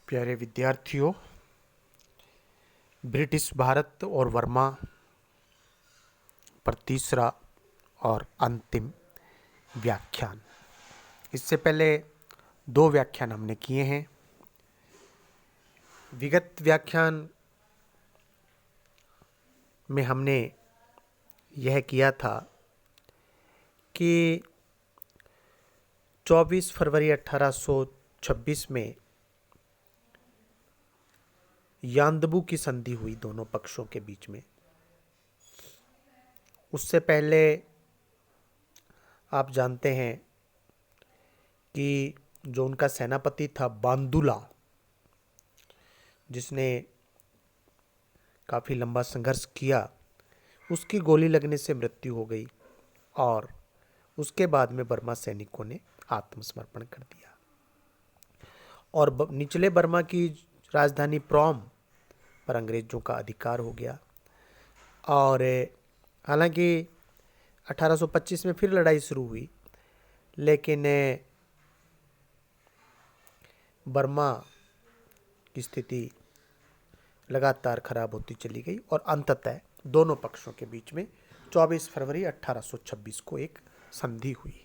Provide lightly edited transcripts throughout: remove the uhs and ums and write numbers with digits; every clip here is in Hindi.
प्यारे विद्यार्थियों, ब्रिटिश भारत और वर्मा पर तीसरा और अंतिम व्याख्यान। इससे पहले 2 व्याख्यान हमने किए हैं। विगत व्याख्यान में हमने यह किया था कि 24 फरवरी 1826 में यान्दबू की संधि हुई दोनों पक्षों के बीच में। उससे पहले आप जानते हैं कि जो उनका सेनापति था बांदुला, जिसने काफ़ी लंबा संघर्ष किया, उसकी गोली लगने से मृत्यु हो गई और उसके बाद में बर्मा सैनिकों ने आत्मसमर्पण कर दिया और निचले बर्मा की राजधानी प्रोम पर अंग्रेज़ों का अधिकार हो गया। और हालांकि 1825 में फिर लड़ाई शुरू हुई, लेकिन बर्मा की स्थिति लगातार खराब होती चली गई और अंततः दोनों पक्षों के बीच में 24 फरवरी 1826 को एक संधि हुई।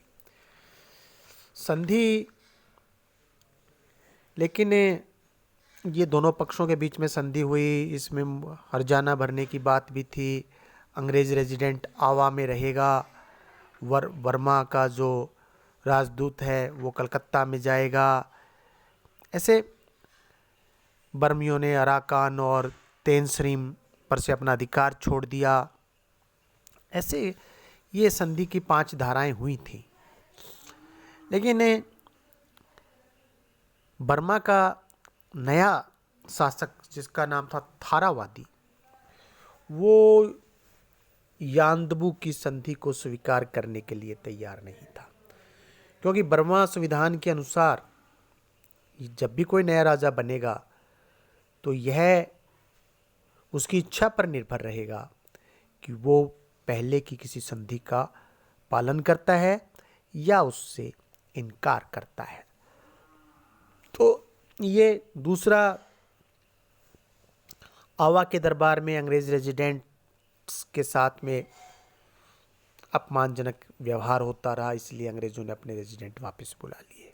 लेकिन ये दोनों पक्षों के बीच में संधि हुई, इसमें हर्जाना भरने की बात भी थी। अंग्रेज़ रेजिडेंट आवा में रहेगा, वर्मा का जो राजदूत है वो कलकत्ता में जाएगा। ऐसे बर्मियों ने अराकान और तेनसरीम पर से अपना अधिकार छोड़ दिया। ऐसे ये संधि की 5 धाराएं हुई थी। लेकिन बर्मा का नया शासक, जिसका नाम था थारावादी, वो यान्दबू की संधि को स्वीकार करने के लिए तैयार नहीं था, क्योंकि बर्मा संविधान के अनुसार जब भी कोई नया राजा बनेगा तो यह उसकी इच्छा पर निर्भर रहेगा कि वो पहले की किसी संधि का पालन करता है या उससे इनकार करता है। तो ये दूसरा, आवा के दरबार में अंग्रेज रेजिडेंट्स के साथ में अपमानजनक व्यवहार होता रहा, इसलिए अंग्रेजों ने अपने रेजिडेंट वापस बुला लिए।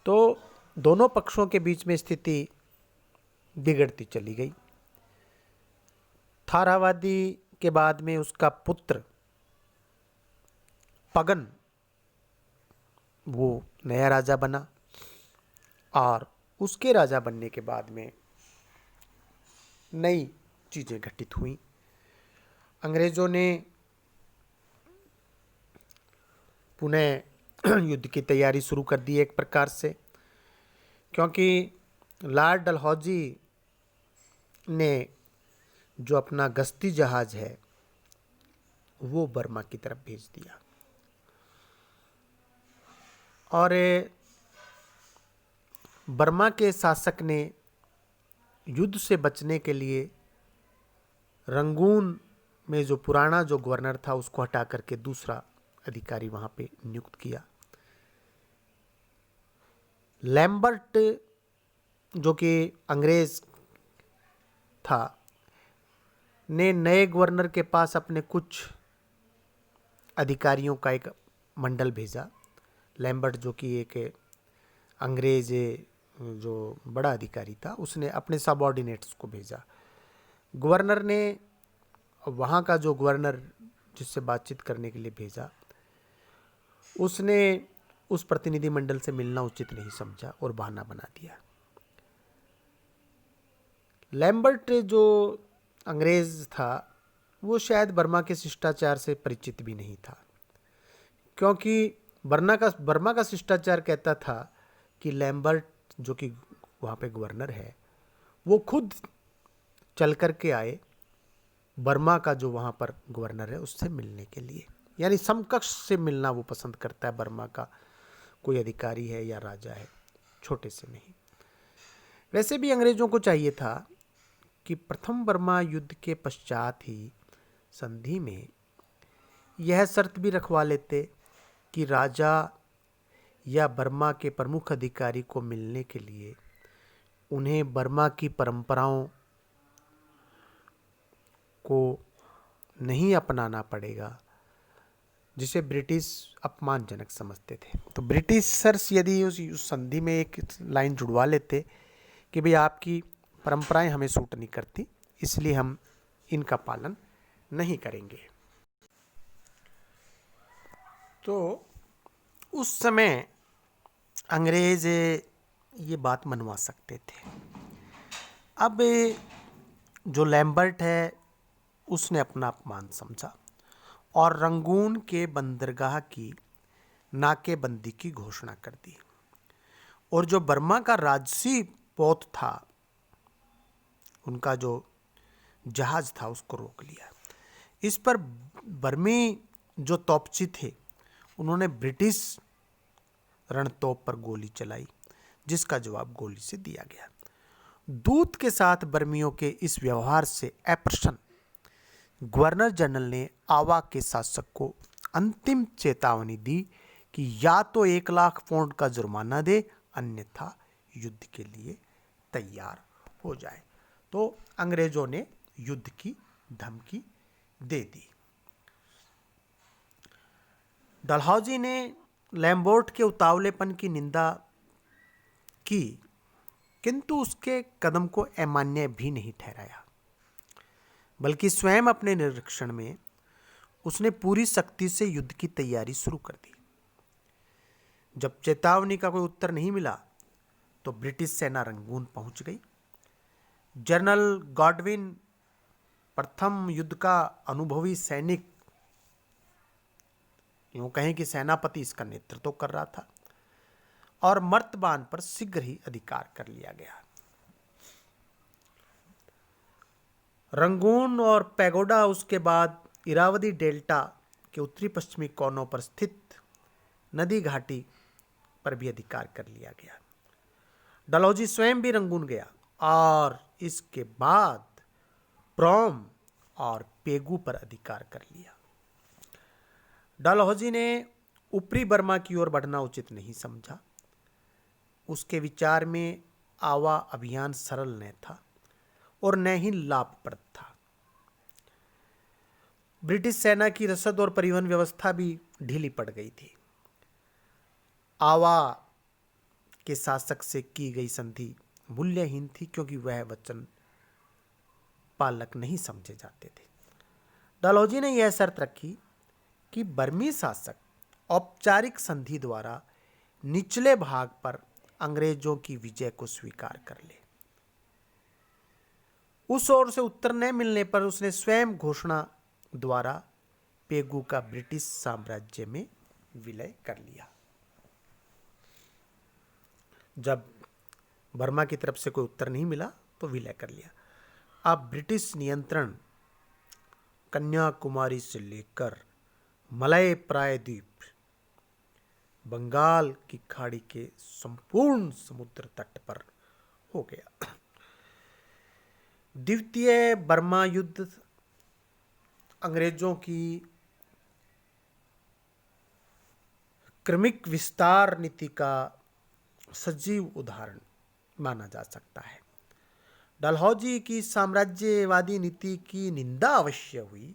तो दोनों पक्षों के बीच में स्थिति बिगड़ती चली गई। थारावादी के बाद में उसका पुत्र पगन वो नया राजा बना और उसके राजा बनने के बाद में नई चीज़ें घटित हुई। अंग्रेज़ों ने पुनः युद्ध की तैयारी शुरू कर दी एक प्रकार से, क्योंकि लॉर्ड डलहौजी ने जो अपना गश्ती जहाज है वो बर्मा की तरफ भेज दिया और बर्मा के शासक ने युद्ध से बचने के लिए रंगून में जो पुराना जो गवर्नर था उसको हटा करके दूसरा अधिकारी वहाँ पे नियुक्त किया। लैम्बर्ट जो कि अंग्रेज था ने नए गवर्नर के पास अपने कुछ अधिकारियों का एक मंडल भेजा। लैम्बर्ट जो कि एक अंग्रेज जो बड़ा अधिकारी था, उसने अपने सबऑर्डिनेट्स को भेजा। गवर्नर ने वहाँ का जो गवर्नर जिससे बातचीत करने के लिए भेजा, उसने उस प्रतिनिधि मंडल से मिलना उचित नहीं समझा और बहाना बना दिया। लैम्बर्ट जो अंग्रेज था वो शायद बर्मा के शिष्टाचार से परिचित भी नहीं था, क्योंकि बर्मा का शिष्टाचार कहता था कि लैम्बर्ट जो कि वहाँ पे गवर्नर है वो खुद चल कर के आए बर्मा का जो वहाँ पर गवर्नर है उससे मिलने के लिए, यानी समकक्ष से मिलना वो पसंद करता है। बर्मा का कोई अधिकारी है या राजा है, छोटे से नहीं। वैसे भी अंग्रेज़ों को चाहिए था कि प्रथम बर्मा युद्ध के पश्चात ही संधि में यह शर्त भी रखवा लेते कि राजा या बर्मा के प्रमुख अधिकारी को मिलने के लिए उन्हें बर्मा की परंपराओं को नहीं अपनाना पड़ेगा, जिसे ब्रिटिश अपमानजनक समझते थे। तो ब्रिटिशर्स यदि उस संधि में एक लाइन जुड़वा लेते कि भाई आपकी परंपराएं हमें सूट नहीं करती, इसलिए हम इनका पालन नहीं करेंगे, तो उस समय अंग्रेज ये बात मनवा सकते थे। अब जो लैम्बर्ट है उसने अपना अपमान समझा और रंगून के बंदरगाह की नाकेबंदी की घोषणा कर दी और जो बर्मा का राजसी पोत था, उनका जो जहाज था, उसको रोक लिया। इस पर बर्मी जो तोपची थे उन्होंने ब्रिटिश रणतोप पर गोली चलाई, जिसका जवाब गोली से दिया गया। दूत के साथ बर्मियों के इस व्यवहार से अप्रसन्न गवर्नर जनरल ने आवा के शासक को अंतिम चेतावनी दी कि या तो 1,00,000 पाउंड का जुर्माना दे, अन्यथा युद्ध के लिए तैयार हो जाए। तो अंग्रेजों ने युद्ध की धमकी दे दी। डलहौजी ने लैम्बर्ट के उतावलेपन की निंदा की, किंतु उसके कदम को अमान्य भी नहीं ठहराया, बल्कि स्वयं अपने निरीक्षण में उसने पूरी सख्ती से युद्ध की तैयारी शुरू कर दी। जब चेतावनी का कोई उत्तर नहीं मिला तो ब्रिटिश सेना रंगून पहुंच गई। जनरल गॉडविन प्रथम युद्ध का अनुभवी सैनिक, यूं कहें कि सेनापति, इसका नेतृत्व कर रहा था और मर्तबान पर शीघ्र ही अधिकार कर लिया गया। रंगून और पैगोडा, उसके बाद इरावदी डेल्टा के उत्तरी पश्चिमी कोनों पर स्थित नदी घाटी पर भी अधिकार कर लिया गया। डलहौजी स्वयं भी रंगून गया और इसके बाद प्रोम और पेगू पर अधिकार कर लिया। डलहौजी ने ऊपरी बर्मा की ओर बढ़ना उचित नहीं समझा। उसके विचार में आवा अभियान सरल न था और न ही लाभप्रद था। ब्रिटिश सेना की रसद और परिवहन व्यवस्था भी ढीली पड़ गई थी। आवा के शासक से की गई संधि मूल्यहीन थी, क्योंकि वह वचन पालक नहीं समझे जाते थे। डलहौजी ने यह शर्त रखी कि बर्मी शासक औपचारिक संधि द्वारा निचले भाग पर अंग्रेजों की विजय को स्वीकार कर ले। उस ओर से उत्तर न मिलने पर उसने स्वयं घोषणा द्वारा पेगू का ब्रिटिश साम्राज्य में विलय कर लिया। जब बर्मा की तरफ से कोई उत्तर नहीं मिला तो विलय कर लिया। अब ब्रिटिश नियंत्रण कन्याकुमारी से लेकर मलय प्रायद्वीप, बंगाल की खाड़ी के संपूर्ण समुद्र तट पर हो गया। द्वितीय बर्मा युद्ध अंग्रेजों की क्रमिक विस्तार नीति का सजीव उदाहरण माना जा सकता है। डलहौजी की साम्राज्यवादी नीति की निंदा अवश्य हुई,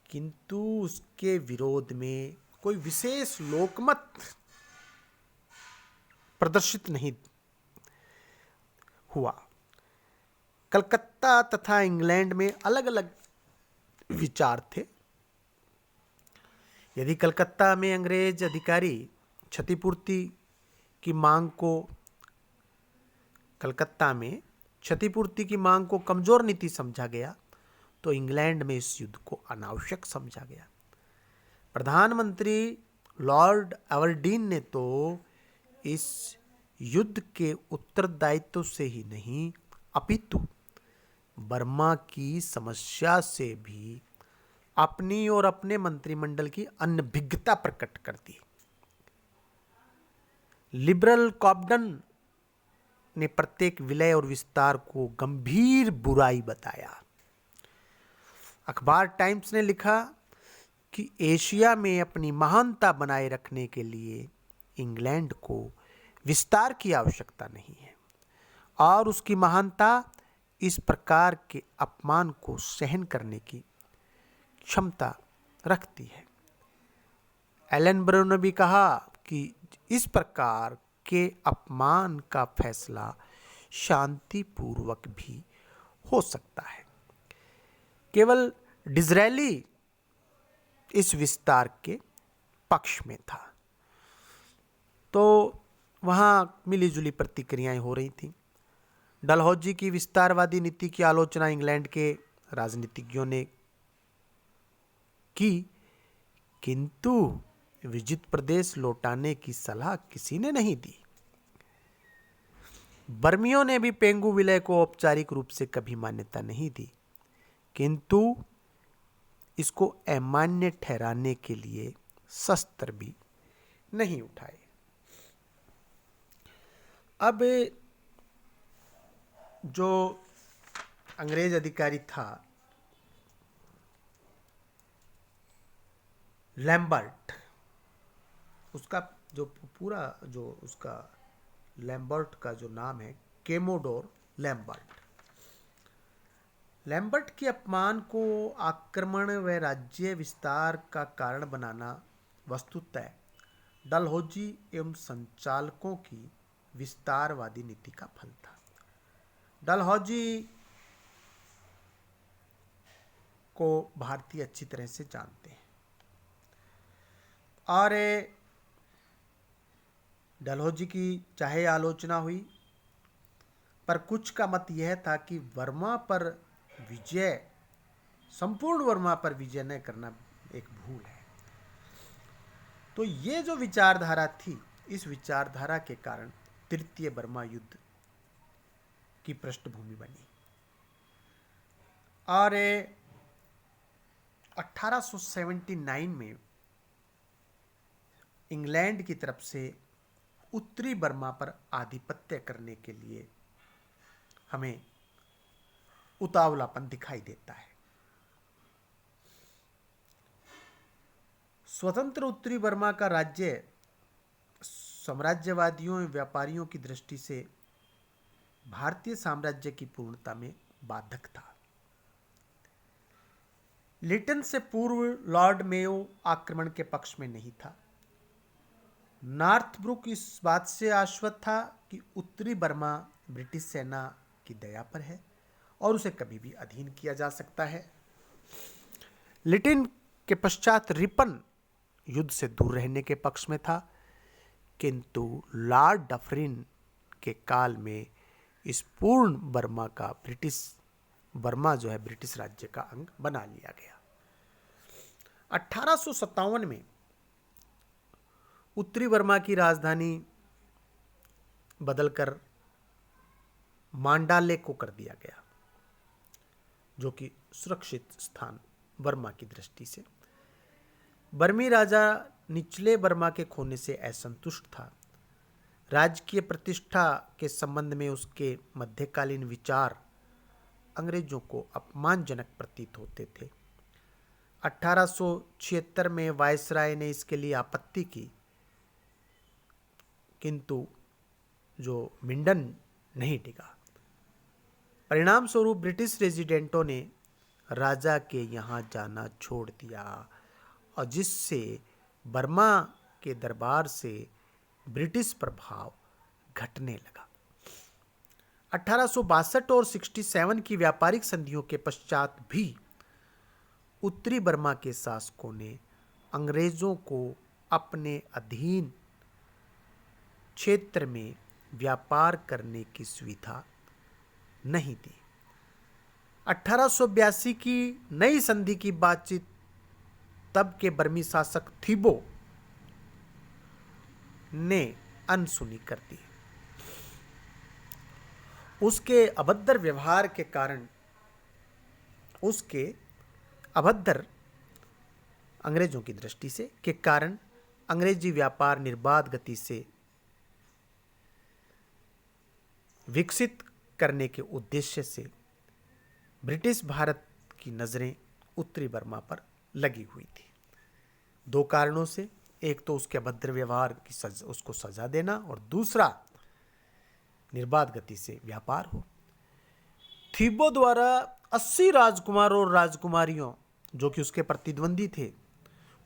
किंतु उसके विरोध में कोई विशेष लोकमत प्रदर्शित नहीं हुआ। कलकत्ता तथा इंग्लैंड में अलग अलग विचार थे। यदि कलकत्ता में अंग्रेज अधिकारी क्षतिपूर्ति की मांग को कमजोर नीति समझा गया, तो इंग्लैंड में इस युद्ध को अनावश्यक समझा गया। प्रधानमंत्री लॉर्ड एवरडीन ने तो इस युद्ध के उत्तरदायित्व से ही नहीं, अपितु बर्मा की समस्या से भी अपनी और अपने मंत्रिमंडल की अनभिज्ञता प्रकट कर दी। लिबरल कॉब्डन ने प्रत्येक विलय और विस्तार को गंभीर बुराई बताया। अखबार टाइम्स ने लिखा कि एशिया में अपनी महानता बनाए रखने के लिए इंग्लैंड को विस्तार की आवश्यकता नहीं है और उसकी महानता इस प्रकार के अपमान को सहन करने की क्षमता रखती है। एलन ने भी कहा कि इस प्रकार के अपमान का फैसला शांतिपूर्वक भी हो सकता है। केवल डिज़रायली इस विस्तार के पक्ष में था। तो वहाँ मिलीजुली प्रतिक्रियाएं हो रही थीं। डलहौजी की विस्तारवादी नीति की आलोचना इंग्लैंड के राजनीतिज्ञों ने की, किंतु विजित प्रदेश लौटाने की सलाह किसी ने नहीं दी। बर्मियों ने भी पेंगू विलय को औपचारिक रूप से कभी मान्यता नहीं दी, किंतु इसको अमान्य ठहराने के लिए शस्त्र भी नहीं उठाए। अब जो अंग्रेज अधिकारी था लैम्बर्ट, उसका जो पूरा जो उसका लैम्बर्ट का जो नाम है केमोडोर लैम्बर्ट। लैम्बर्ट के अपमान को आक्रमण व राज्य विस्तार का कारण बनाना वस्तुतः डलहौजी एवं संचालकों की विस्तारवादी नीति का फल था। डलहौजी को भारतीय अच्छी तरह से जानते हैं और डलहौजी की चाहे आलोचना हुई, पर कुछ का मत यह था कि वर्मा पर विजय, संपूर्ण वर्मा पर विजय न करना एक भूल है। तो ये जो विचारधारा थी, इस विचारधारा के कारण तृतीय बर्मा युद्ध की पृष्ठभूमि बनी और 1879 में इंग्लैंड की तरफ से उत्तरी बर्मा पर आधिपत्य करने के लिए हमें उतावलापन दिखाई देता है। स्वतंत्र उत्तरी बर्मा का राज्य साम्राज्यवादियों एवं व्यापारियों की दृष्टि से भारतीय साम्राज्य की पूर्णता में बाधक था। लिटन से पूर्व लॉर्ड मेयो आक्रमण के पक्ष में नहीं था। नॉर्थब्रुक इस बात से आश्वस्त था कि उत्तरी बर्मा ब्रिटिश सेना की दया पर है और उसे कभी भी अधीन किया जा सकता है। लिटिन के पश्चात रिपन युद्ध से दूर रहने के पक्ष में था, किंतु लॉर्ड डफरिन के काल में इस पूर्ण बर्मा का बर्मा जो है ब्रिटिश राज्य का अंग बना लिया गया। 1857 में उत्तरी बर्मा की राजधानी बदलकर मांडाले को कर दिया गया, जो कि सुरक्षित स्थान बर्मा की दृष्टि से। बर्मी राजा निचले बर्मा के खोने से असंतुष्ट था। राजकीय प्रतिष्ठा के संबंध में उसके मध्यकालीन विचार अंग्रेजों को अपमानजनक प्रतीत होते थे। 1876 में वायसराय ने इसके लिए आपत्ति की, किंतु जो मिंडन नहीं टिका। परिणाम स्वरूप ब्रिटिश रेजिडेंटों ने राजा के यहाँ जाना छोड़ दिया और जिससे बर्मा के दरबार से ब्रिटिश प्रभाव घटने लगा। 1862 और 67 की व्यापारिक संधियों के पश्चात भी उत्तरी बर्मा के शासकों ने अंग्रेजों को अपने अधीन क्षेत्र में व्यापार करने की सुविधा नहीं दी। 1882 की नई संधि की बातचीत तब के बर्मी शासक थीबो ने अनसुनी कर दी। उसके अभद्र व्यवहार के कारण, उसके अभद्र अंग्रेजों की दृष्टि से के कारण अंग्रेजी व्यापार निर्बाध गति से विकसित करने के उद्देश्य से ब्रिटिश भारत की नज़रें उत्तरी बर्मा पर लगी हुई थी। दो कारणों से। एक तो उसके अभद्र व्यवहार की उसको सजा देना, और दूसरा निर्बाध गति से व्यापार हो। थीबो द्वारा 80 राजकुमारों और राजकुमारियों जो कि उसके प्रतिद्वंदी थे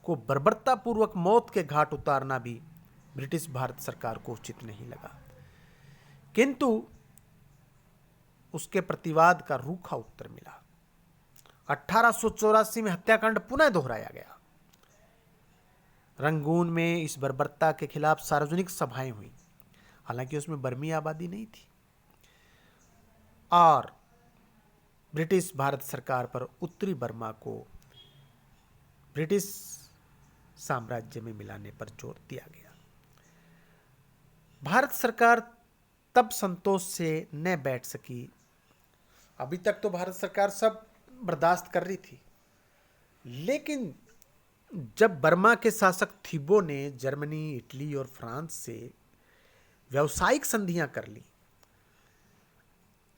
को बर्बरतापूर्वक मौत के घाट उतारना भी ब्रिटिश भारत सरकार को उचित नहीं लगा, किंतु उसके प्रतिवाद का रूखा उत्तर मिला। 1884 में हत्याकांड पुनः दोहराया गया। रंगून में इस बर्बरता के खिलाफ सार्वजनिक सभाएं हुई, हालांकि उसमें बर्मी आबादी नहीं थी, और ब्रिटिश भारत सरकार पर उत्तरी बर्मा को ब्रिटिश साम्राज्य में मिलाने पर जोर दिया गया। भारत सरकार तब संतोष से न बैठ सकी। अभी तक तो भारत सरकार सब बर्दाश्त कर रही थी, लेकिन जब बर्मा के शासक थीबो ने जर्मनी, इटली और फ्रांस से व्यावसायिक संधियां कर ली,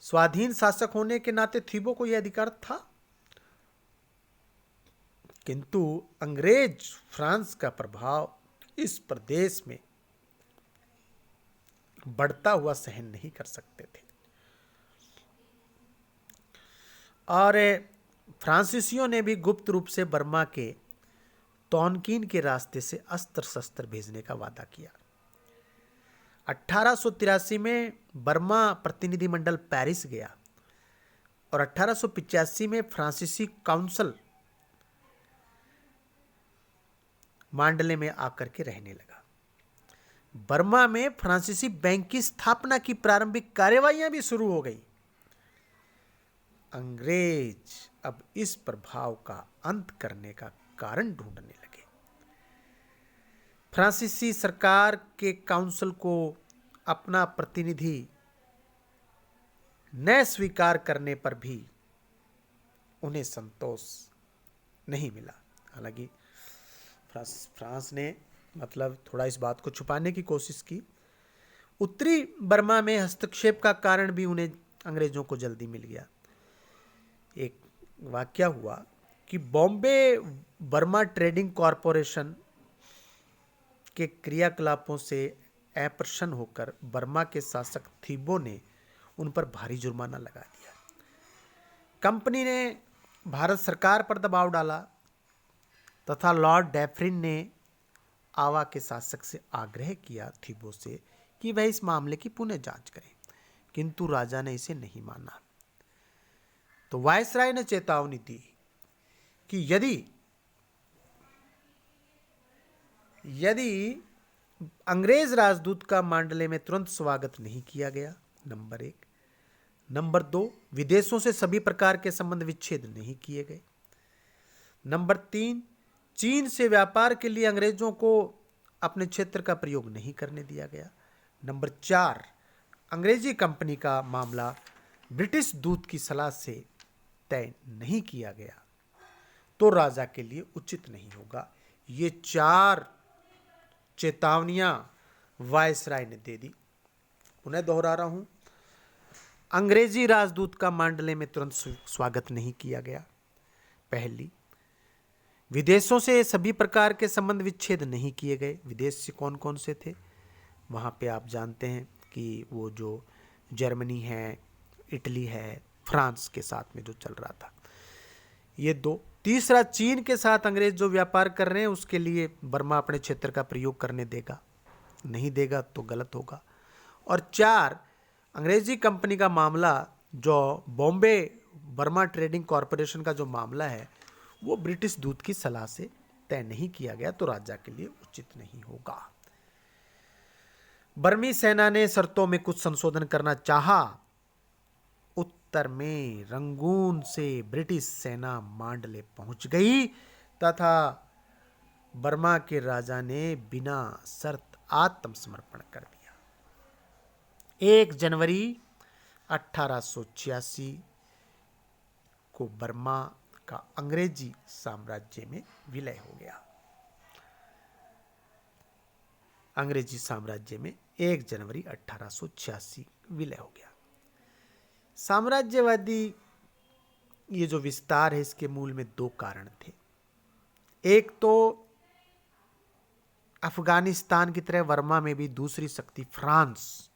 स्वाधीन शासक होने के नाते थीबो को यह अधिकार था, किंतु अंग्रेज फ्रांस का प्रभाव इस प्रदेश में बढ़ता हुआ सहन नहीं कर सकते थे, और फ्रांसीसियों ने भी गुप्त रूप से बर्मा के तोनकीन के रास्ते से अस्त्र शस्त्र भेजने का वादा किया। 1883 में बर्मा प्रतिनिधिमंडल पेरिस गया और 1885 में फ्रांसीसी काउंसिल मांडले में आकर के रहने लगा। बर्मा में फ्रांसीसी बैंक की स्थापना की प्रारंभिक कार्यवाहियां भी शुरू हो गई। अंग्रेज अब इस प्रभाव का अंत करने का कारण ढूंढने लगे। फ्रांसीसी सरकार के काउंसिल को अपना प्रतिनिधि न स्वीकार करने पर भी उन्हें संतोष नहीं मिला। हालांकि फ्रांस ने थोड़ा इस बात को छुपाने की कोशिश की। उत्तरी बर्मा में हस्तक्षेप का कारण भी उन्हें अंग्रेजों को जल्दी मिल गया। एक वाकया हुआ कि बॉम्बे बर्मा ट्रेडिंग कॉरपोरेशन के क्रियाकलापों से अप्रसन्न होकर बर्मा के शासक थीबो ने उन पर भारी जुर्माना लगा दिया। कंपनी ने भारत सरकार पर दबाव डाला तथा लॉर्ड डैफरिन ने आवा के शासक से आग्रह किया थीबो से कि वह इस मामले की पुनः जांच करें, किंतु राजा ने इसे नहीं माना। तो वायसराय ने चेतावनी दी कि यदि अंग्रेज राजदूत का मांडले में तुरंत स्वागत नहीं किया गया, नंबर 1, नंबर 2, विदेशों से सभी प्रकार के संबंध विच्छेद नहीं किए गए, नंबर 3, चीन से व्यापार के लिए अंग्रेजों को अपने क्षेत्र का प्रयोग नहीं करने दिया गया, नंबर 4, अंग्रेजी कंपनी का मामला ब्रिटिश दूत की सलाह से तय नहीं किया गया तो राजा के लिए उचित नहीं होगा। ये 4 चेतावनियां वायसराय ने दे दी। पुनः दोहरा रहा हूं, अंग्रेजी राजदूत का मांडले में तुरंत स्वागत नहीं किया गया। पहली, विदेशों से सभी प्रकार के संबंध विच्छेद नहीं किए गए। विदेश से कौन कौन से थे वहाँ पे आप जानते हैं कि वो जो जर्मनी है, इटली है, फ्रांस के साथ में जो चल रहा था, ये 2। तीसरा, चीन के साथ अंग्रेज जो व्यापार कर रहे हैं उसके लिए बर्मा अपने क्षेत्र का प्रयोग करने देगा, नहीं देगा तो गलत होगा। और 4, अंग्रेजी कंपनी का मामला जो बॉम्बे बर्मा ट्रेडिंग कॉरपोरेशन का जो मामला है वो ब्रिटिश दूत की सलाह से तय नहीं किया गया तो राजा के लिए उचित नहीं होगा। बर्मी सेना ने शर्तों में कुछ संशोधन करना चाहा। उत्तर में रंगून से ब्रिटिश सेना मांडले पहुंच गई तथा बर्मा के राजा ने बिना शर्त आत्मसमर्पण कर दिया। 1 जनवरी 1886 को बर्मा का अंग्रेजी साम्राज्य में विलय हो गया। अंग्रेजी साम्राज्य में 1 जनवरी 1886 विलय हो गया। साम्राज्यवादी ये जो विस्तार है इसके मूल में 2 कारण थे। एक तो अफगानिस्तान की तरह बर्मा में भी दूसरी शक्ति फ्रांस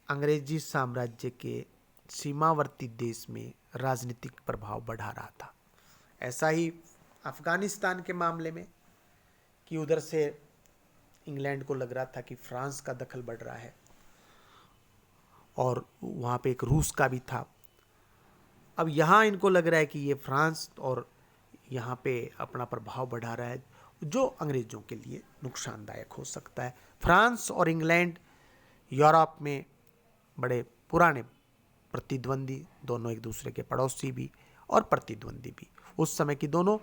अंग्रेजी साम्राज्य के सीमावर्ती देश में राजनीतिक प्रभाव बढ़ा रहा था। ऐसा ही अफगानिस्तान के मामले में कि उधर से इंग्लैंड को लग रहा था कि फ्रांस का दखल बढ़ रहा है और वहाँ पे एक रूस का भी था। अब यहाँ इनको लग रहा है कि ये फ्रांस और यहाँ पे अपना प्रभाव बढ़ा रहा है, जो अंग्रेज़ों के लिए नुकसानदायक हो सकता है। फ्रांस और इंग्लैंड यूरोप में बड़े पुराने प्रतिद्वंदी, दोनों एक दूसरे के पड़ोसी भी और प्रतिद्वंदी भी, उस समय की दोनों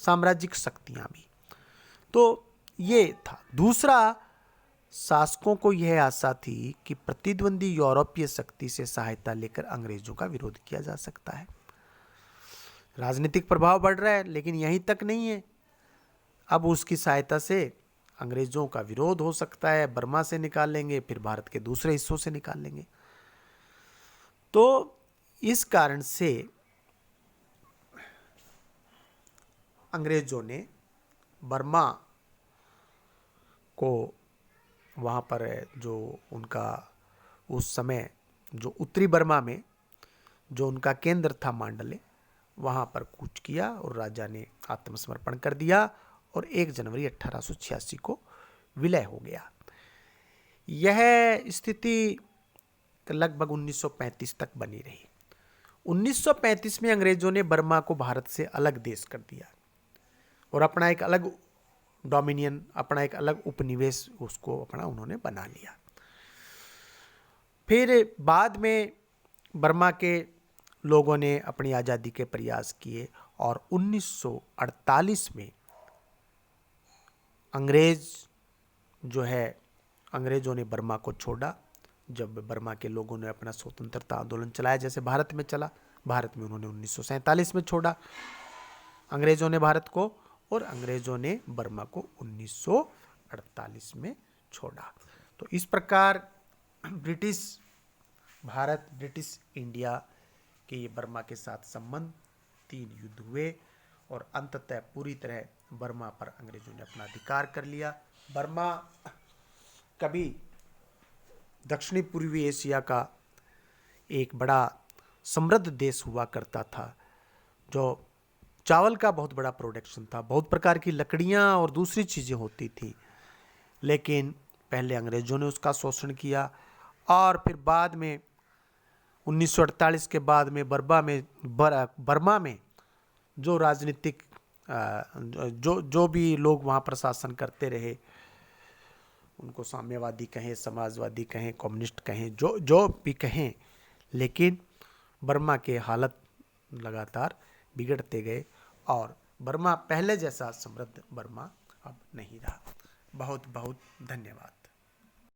साम्राज्यिक शक्तियाँ भी। तो ये था। दूसरा, शासकों को यह आशा थी कि प्रतिद्वंदी यूरोपीय शक्ति से सहायता लेकर अंग्रेजों का विरोध किया जा सकता है। राजनीतिक प्रभाव बढ़ रहा है, लेकिन यहीं तक नहीं है, अब उसकी सहायता से अंग्रेजों का विरोध हो सकता है। बर्मा से निकाल लेंगे, फिर भारत के दूसरे हिस्सों से निकाल लेंगे। तो इस कारण से अंग्रेजों ने बर्मा को वहाँ पर जो उनका उस समय जो उत्तरी बर्मा में जो उनका केंद्र था मांडले, वहाँ पर कूच किया और राजा ने आत्मसमर्पण कर दिया और 1 जनवरी 1886 को विलय हो गया। यह स्थिति लगभग 1935 तक बनी रही। 1935 में अंग्रेजों ने बर्मा को भारत से अलग देश कर दिया और अपना एक अलग डोमिनियन, अपना एक अलग उपनिवेश उसको अपना उन्होंने बना लिया। फिर बाद में बर्मा के लोगों ने अपनी आज़ादी के प्रयास किए और 1948 में अंग्रेजों ने बर्मा को छोड़ा। जब बर्मा के लोगों ने अपना स्वतंत्रता आंदोलन चलाया, जैसे भारत में चला, भारत में उन्होंने 1947 में छोड़ा अंग्रेजों ने भारत को, और अंग्रेजों ने बर्मा को 1948 में छोड़ा। तो इस प्रकार ब्रिटिश भारत, ब्रिटिश इंडिया के ये बर्मा के साथ संबंध, 3 युद्ध हुए और अंततः पूरी तरह बर्मा पर अंग्रेजों ने अपना अधिकार कर लिया। बर्मा कभी दक्षिणी पूर्वी एशिया का एक बड़ा समृद्ध देश हुआ करता था, जो चावल का बहुत बड़ा प्रोडक्शन था, बहुत प्रकार की लकड़ियाँ और दूसरी चीज़ें होती थी। लेकिन पहले अंग्रेजों ने उसका शोषण किया और फिर बाद में 1948 के बाद में बर्मा में जो राजनीतिक जो भी लोग वहाँ प्रशासन करते रहे, उनको साम्यवादी कहें, समाजवादी कहें, कम्युनिस्ट कहें, जो भी कहें, लेकिन बर्मा के हालत लगातार बिगड़ते गए और बर्मा पहले जैसा समृद्ध बर्मा अब नहीं रहा। बहुत बहुत धन्यवाद।